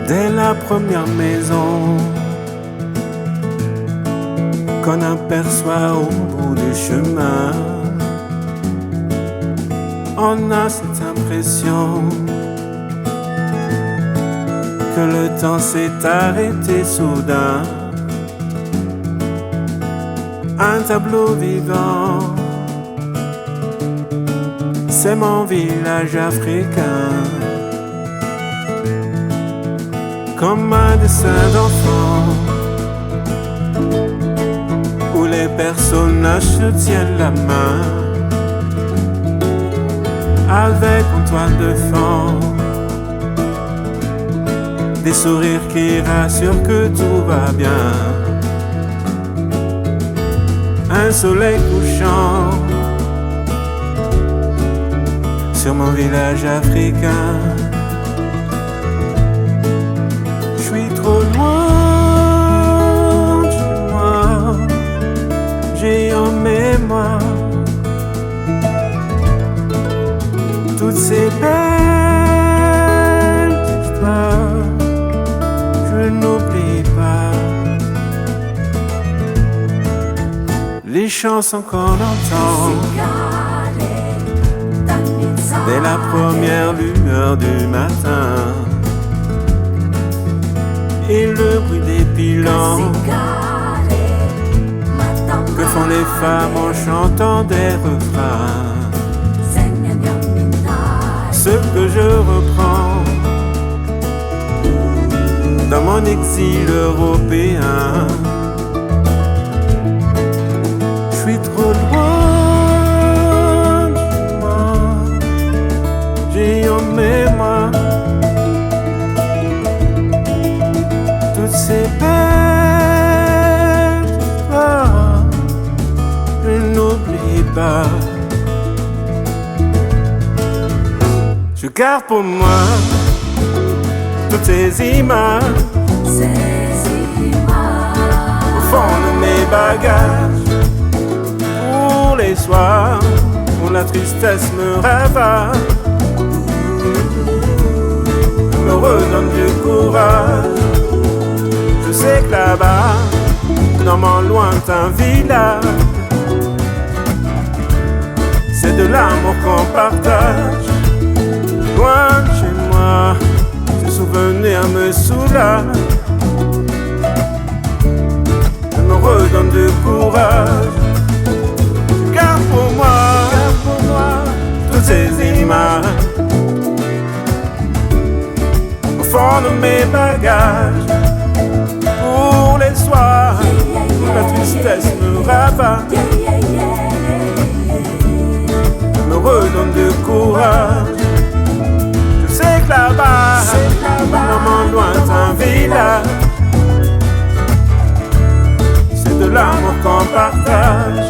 Dès la première maison qu'on aperçoit au bout du chemin, on a cette impression que le temps s'est arrêté soudain. Un tableau vivant, c'est mon village africain. Comme un dessin d'enfant où les personnages se tiennent la main, avec en toile de fond des sourires qui rassurent que tout va bien. Un soleil couchant sur mon village africain. Je suis trop loin de chez moi, j'ai en mémoire toutes ces belles histoires. Je n'oublie pas les chansons qu'on entend dès la première lueur du matin, et le bruit des pilons que font les femmes en chantant des refrains. Ce que je reprends dans mon exil européen. Je suis trop loin de chez moi, j'ai en mémoire toutes ces belles histoires. Je n'oublie pas. Je garde pour moi toutes ces images, au fond de mes bagages, pour les soirs où la tristesse me ravage, me redonne du courage. Je sais que là-bas, dans mon lointain village, c'est de l'amour qu'on partage. Loin de chez moi, ces souvenirs me soulagent, me redonnent du courage. Garde pour moi toutes ces images, au fond de mes bagages, pour les soirs où la tristesse me ravage, me redonne du courage. Là-bas, dans mon lointain village, c'est de l'amour qu'on partage.